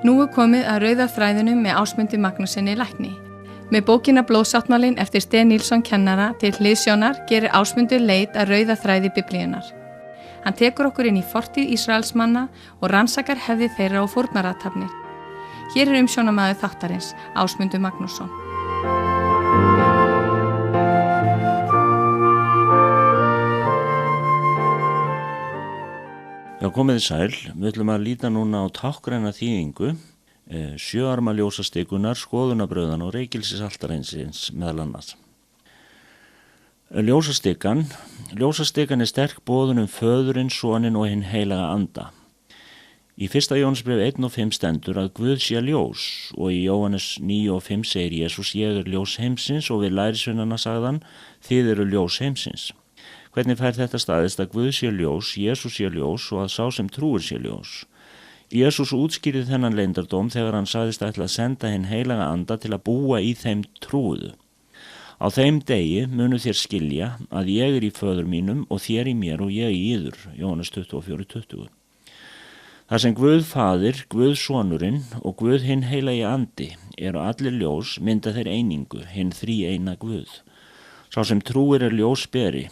Nú komið að rauða þræðinum með Ásmundi Magnússyni lækni. Með bókina Blóðsáttmálinn eftir Sten Nilsson kennara til hliðsjónar gerir Ásmundur leit að rauða þræði Biblíunnar. Hann tekur okkur inn í fortíð Ísraelsmanna og rannsakar hefði þeirra og fórnarathafnir. Hér umsjónarmaður þáttarins, Ásmundur Magnússon. Já, komiði sæl. Við ætlum að líta núna á táknræna þýðingu, sjöarma ljósastikunar, skoðunabrauðan og reykilsisaltarinsins meðal annars. Ljósastikan er sterk boðun föðurinn, soninn og hinn heilaga anda. Í 1. Jóhannesbréfi 1:5 stendur að Guð sé ljós og í Jóhannes 9:5 segir Jesús, ég ljós heimsins, og við lærisveinana sagðan, þið eru ljós heimsins. Hvernig fær þetta staðist að Guð sé ljós, Jesús sé ljós og að sá sem trúir sé ljós? Jesús útskýrði þennan leyndardóm þegar hann sagðist ætla að senda hinn heilaga anda til að búa í þeim trúuðu. Á þeim degi munu þér skilja að ég í föður mínum og þér í mér og ég í yður. Jóhannes 24:20. Þar sem Guð faðir, Guð sonurinn og Guð hinn heilagi andi eru allir ljós, mynda þeir einingu, hinn þríeina Guð. Sá sem trúir ljósberi,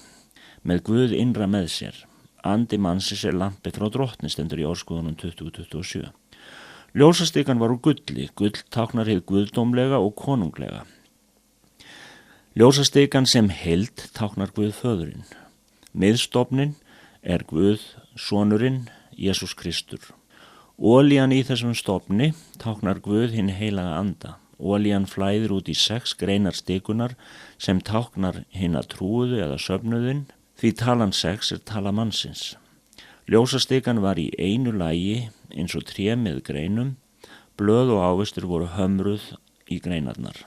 með Guð innra með sér. Andi mannsins lampi frá drottni, stendur í Orðskoðunum 20:27. Ljósastikan var úr gulli, gull táknar hið guðdómlega og konunglega. Ljósastikan sem heild táknar Guð föðurinn. Miðstofnin Guð sonurinn, Jesús Kristur. Olían í þessum stofni táknar Guð hinn heilaga anda. Olían flæðir út í 6 greinar stikunar sem táknar hinna trúuðu eða söfnuðinn, því talan 6 tala mannsins. Ljósastikan var í einu lagi eins og tré með greinum, blöð og ávextir voru hömruð í greinarnar.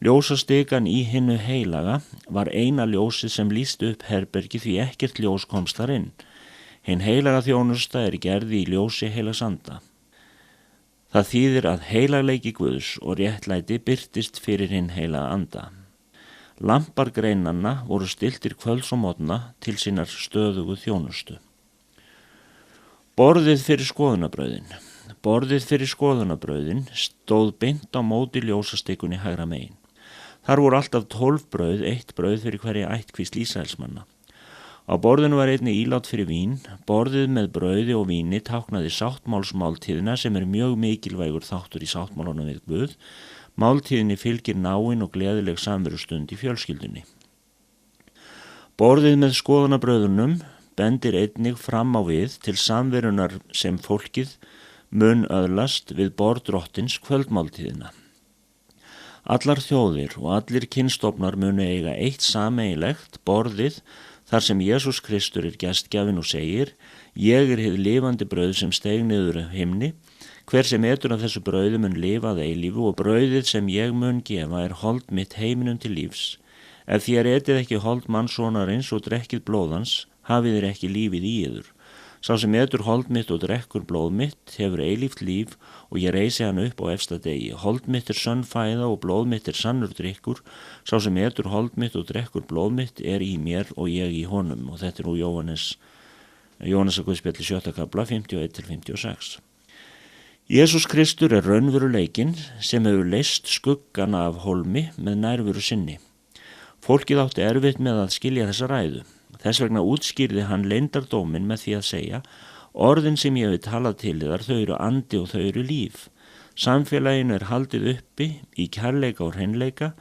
Ljósastikan í hinnu heilaga var eina ljósið sem lýsti upp herbergi því ekkert ljós komst þar inn. Hinn heilaga þjónusta gerði í ljósi heilags anda. Það þýðir að heilagleiki Guðs og réttlæti birtist fyrir hinn heilaga anda. Lampar greinanna voru stiltir kvölds og morgna til sínar stöðugu þjónustu. Borðið fyrir skoðunabrauðin. Borðið fyrir skoðunabrauðin stóð beint á móti ljósastikunni hægra megin. Þar voru alltaf 12 brauð, 1 brauð fyrir hverja ættkvísl Ísraelsmanna. Á borðinu var einnig ílát fyrir vín. Borðið með brauði og víni táknaði sáttmálsmáltíðina sem mjög mikilvægur þáttur í sáttmálunum við Guð. Máltíðinni fylgir náin og gleðileg samverustund í fjölskyldunni. Borðið með skoðunabrauðunum bendir einnig fram á við til samverunar sem fólkið mun öðlast við borð drottins kvöldmáltíðina. Allar þjóðir og allir kynstofnar munu eiga eitt sameiginlegt, borðið, þar sem Jesús Kristur gestgjafinn og segir, ég hið lifandi brauð sem steig niður af himni, hver sem etur af þessu brauði mun lifa að eilífu og brauðið sem ég mun gefa hold mitt heiminum til lífs. Ef þér etið ekki hold mannssonarins og drekkið blóðans, hafið þér ekki lífið í yður. Sá sem etur hold mitt og drekkur blóð mitt hefur eilíft líf og ég reisi hann upp á efsta degi. Hold mitt sönn fæða og blóð mitt sannur drykkur. Sá sem etur hold mitt og drekkur blóð mitt í mér og ég í honum. Og þetta úr Jóhannesar Guðspjalli 7. kafla 51-56. Jesús Kristur raunveruleikinn sem hefur leyst skuggana af hólmi með nærveru sinni. Fólkið átti erfitt með að skilja þessa ræðu. Þess vegna útskýrði hann leyndardóminn með því að segja, orðin sem ég hef talað til þar, þau eru andi og þau eru líf. Samfélaginu haldið uppi í kærleika og hreinleika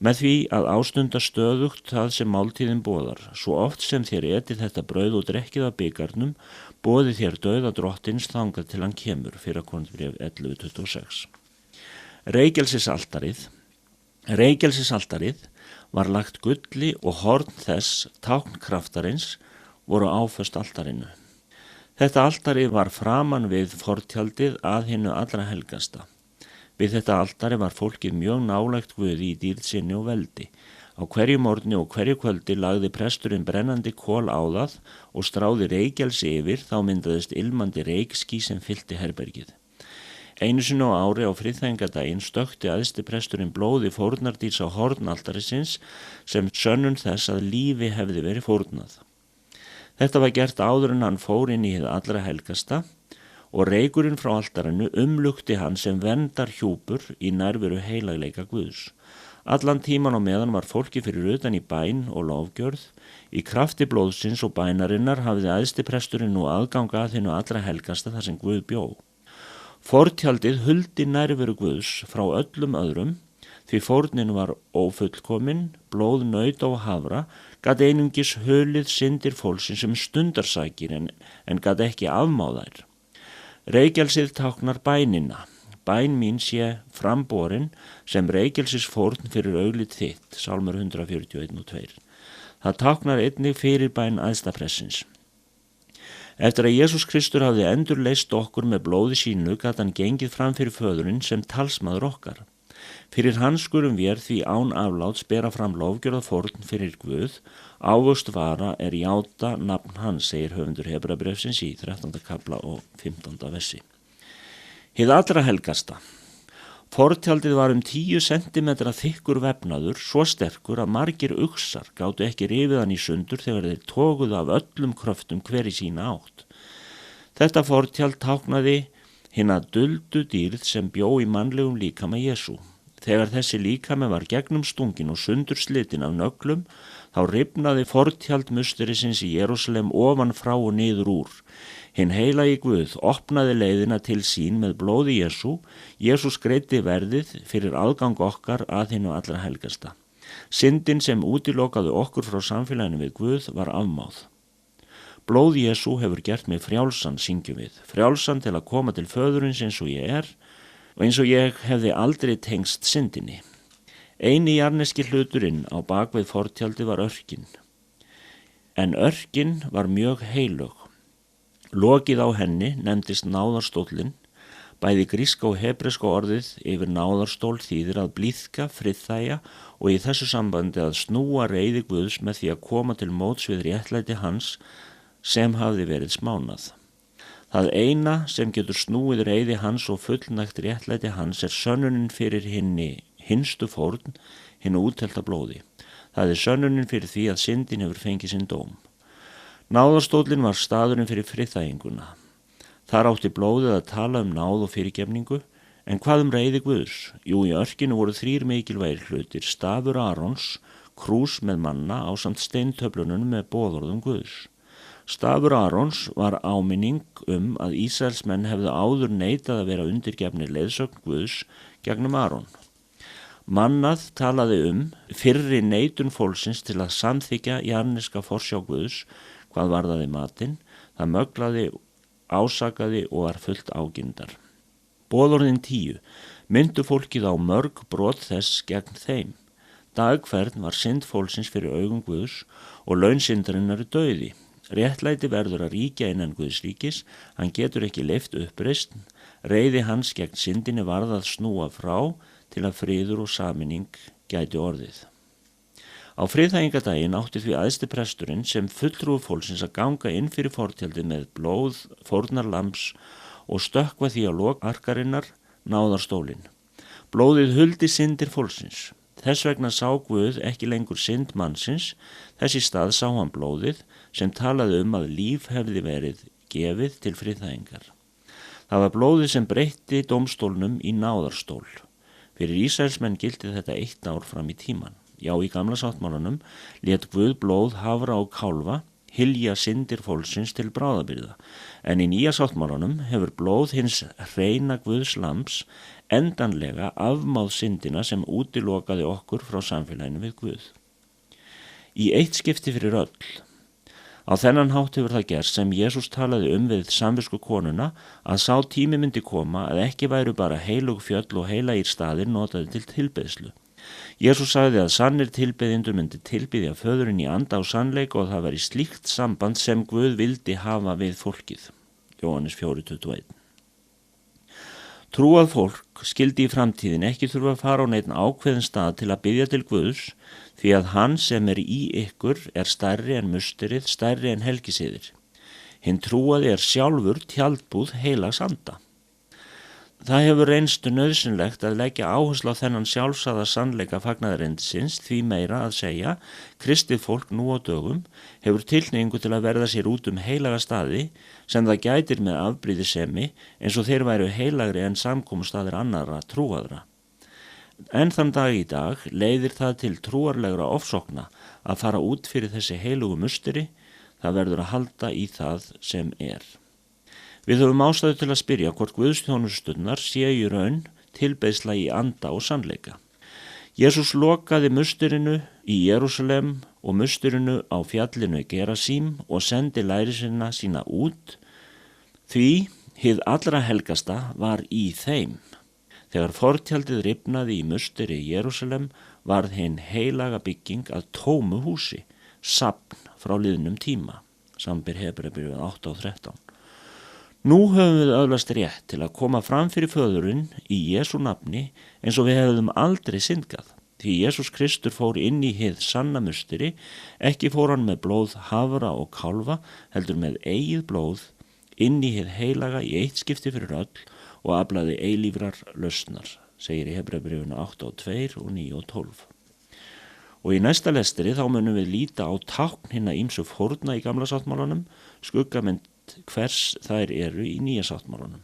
með því að ástunda stöðugt það sem máltíðin boðar. Svo oft sem þér etið þetta brauð og drekkið af bikarnum, boðið þér dauða drottins þangað til hann kemur. 1. Korinthbréf 11:26. Reykelsisaltarið var lagt gulli og horn þess táknkraftarins voru áföst altarinu. Þetta altari var framan við fortjaldið að hinnu allra helgasta. Við þetta altari var fólkið mjög nálægt Guði í dýrð sinni og veldi. Á hverju morgni og hverju kvöldi lagði presturinn brennandi kol á það og stráði reykelsi yfir, þá myndaðist ilmandi reykský sem fyllti herbergið. Einu sinni á ári á friðþægingadaginn stökkti æðsti presturinn blóði fórnardýrs á hornaltarisins sem sönnun þess að lífi hefði verið fórnað. Þetta var gert áður en hann fór inn í hið allra helgasta og reykurinn frá altarinu umlukti hann sem verndar hjúpur í nærveru heilagleika Guðs. Allan tíman á meðan var fólki fyrir utan í bæn og lofgjörð. Í krafti blóðsins og bænarinnar hafði æðstipresturinn nú aðganga að hinu allra helgasta þar sem Guð bjó. Fortjaldið huldi nærveru Guðs frá öllum öðrum, því fórnin var ófullkomin, blóð naut og hafra, gat einungis hulið syndir fólksins sem stundarsakir en gat ekki afmáðær. Reykjelsið táknar bænina. Bæn mín sé framborin sem reykelsis fórn fyrir auglið þitt, Sálmur 141 og 2. Það táknar einnig fyrir bæn æðstapressins. Eftir að Jesús Kristur hafði endurleist okkur með blóði sínu gat hann gengið fram fyrir föðurinn sem talsmaður okkar. Fyrir hans skulum vér því án afláts bera fram lofgjörða fórn fyrir Guð, ávöxt vara er játa nafn hans, segir höfundur Hebrabréfsins í 13. kafla og 15. versi. Hið allra helgasta. Fortjaldið var 10 cm þykkur vefnaður, svo sterkur að margir uxar gátu ekki rifið hann í sundur þegar þeir toguðu af öllum kröftum hver í sína átt. Þetta fortjald táknaði hina duldu dýrð sem bjó í mannlegum líkama Jesú. Þegar þessi líkami var gegnum stungin og sundur slitin af nöglum, þá rifnaði fortjald musterisins í Jerúsalem ofan frá og niður úr. Hinn heilagi Guð opnaði leiðina til sín með blóði Jesú. Jesús greiddi verðið fyrir aðgang okkar að hinu allra helgasta. Syndin sem útilokaði okkur frá samfélaginu við Guð var afmáð. Blóð Jesú hefur gert mig frjálsan, syngjum við. Frjálsan til að koma til föðurins eins og ég er og eins og ég hefði aldrei tengst syndinni. Eini jarneski hluturinn á bakvið fortjaldi var örkin. En örkin var mjög heilög. Lokið á henni nefndist náðarstóllinn. Bæði gríska og hebreska orðið yfir náðarstól þýðir að blíðka, friðþægja og í þessu sambandi að snúa reiði Guðs með því að koma til móts við réttlæti hans sem hafði verið smánað. Það eina sem getur snúið reiði hans og fullnægt réttlæti hans er sönnunin fyrir hinstu fórn, hinu úttelta blóði. Það er sönnunin fyrir því að syndin hefur fengið sinn dóm. Náðarstóllinn var staðurinn fyrir friðþæginguna. Þar átti blóðið að tala náð og fyrirgefningu, en hvað reiði Guðs? Jú, í örkinu voru 3 mikilvægir hlutir, stafur Arons, krús með manna ásamt steintöflunum með boðorðum Guðs. Stafur Arons var áminning að Ísraelsmenn hefðu áður neitað að vera undirgefnir leiðsögn Guðs gegnum Aron. Mannað talaði fyrri neitun fólksins til að samþykja jarneska forsjá Guðs, hvað varðaði matinn, það möglaði, ásakaði og var fullt ágindar. Boðorðin 10. Myndu fólkið á mörg brot þess gegn þeim. Dag hvern var synd fólksins fyrir augum Guðs og laun syndarinnar dauði. Réttlæti verður að ríkja innan Guðs ríkis, hann getur ekki leyft uppreisn, reiði hans gegn syndinni varð að snúa frá til að friður og sameining gæti orðið. Á friðþægingadaginn átti því æðstipresturinn sem fulltrúi fólksins að ganga inn fyrir fortjaldið með blóð fórnarlambs og stökkva því á lok arkarinnar náðarstólinn. Blóðið huldi syndir fólksins. Þess vegna sá Guð ekki lengur synd mannsins, þess í stað sá hann blóðið sem talaði að líf hefði verið gefið til friðþægingar. Það var blóðið sem breytti dómstólnum í náðarstól. Fyrir Ísraelsmenn gilti þetta 1 ár fram í tíman. Já, í gamla sáttmálanum lét Guð blóð hafra og kálfa, hylja syndir fólksins til bráðabirgða, en í nýja sáttmálanum hefur blóð hins hreina Guðs lambs endanlega afmáð syndina sem útilokaði okkur frá samfélaginu við Guð. Í eitt skipti fyrir öll. Á þennan hátt hefur það gerst sem Jesús talaði við samvisku konuna að sá tími myndi koma að ekki væru bara heilug fjöll og heilagir staðir notaði til tilbeiðslu. Jesús sagði að sannir tilbeiðendur myndi tilbiðja föðurinn í anda og sannleik og það væri slíkt samband sem Guð vildi hafa við fólkið. Jóhannes 4:21. Trúað fólk skildi í framtíðin ekki þurfa að fara á neinn ákveðin stað til að biðja til Guðs, því að hann sem er í ykkur er stærri en musterið, stærri en helgisiðir. Hinn trúaði er sjálfur tjaldbúð heilags anda. Það hefur reynst nauðsynlegt að leggja áherslu á þennan sjálfsagða sannleika fagnaðarerindisins, því meira að segja, kristið fólk nú á dögum hefur tilhneigingu til að verða sér út heilaga staði sem það gætir með afbrýðisemi eins og þeir væru heilagri en samkomustaðir annarra trúaðra. En þann dag í dag leiðir það til trúarlegra ofsókna að fara út fyrir þessi heilugu musteri, það verður að halda í það sem er. Við höfum ástæðu til að spyrja hvort guðsþjónustunnar séu í raun tilbeiðsla í anda og sannleika. Jesús lokaði musterinu í Jerúsalem og musterinu á fjallinu Gerasím og sendi lærisveina sína út, því hið allra helgasta var í þeim. Þegar fortjaldið rifnaði í musteri í Jerúsalem varð hinn heilaga bygging að tómu húsi, safn frá liðnum tíma, samanber Hebreabréfið 8:13. Nú höfum við öðlast rétt til að koma fram fyrir föðurinn í Jesú nafni eins og við hefðum aldrei syndgað. Því Jesús Kristur fór inn í hið sanna musteri, ekki fór hann með blóð hafra og kálfa, heldur með eigið blóð, inn í hið heilaga í eitt skipti fyrir öll og aflaði eilífrar lausnar, segir í Hebreabréfinu 8:2 og 9:12. Og í næsta lestri þá munum við líta á tákn hinna ýmsu fórna í gamla sáttmálanum, skuggamynd hvers þær eru í nýja sáttmálanum.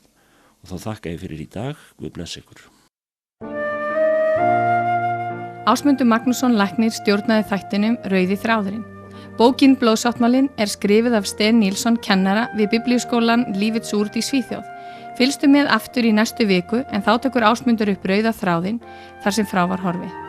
Og þá þakka ég fyrir í dag, Guð blessi ykkur. Ásmundur Magnússon læknir stjórnaði þættinum Rauði þráðurinn. Bókin Blóðsáttmálinn er skrifið af Sten Nilsson kennara við Biblíuskólan Lífets Ord í Svíþjóð. Fylgstu með aftur í næstu viku en þá tekur Ásmundur upp Rauða þráðinn þar sem frá var horfið.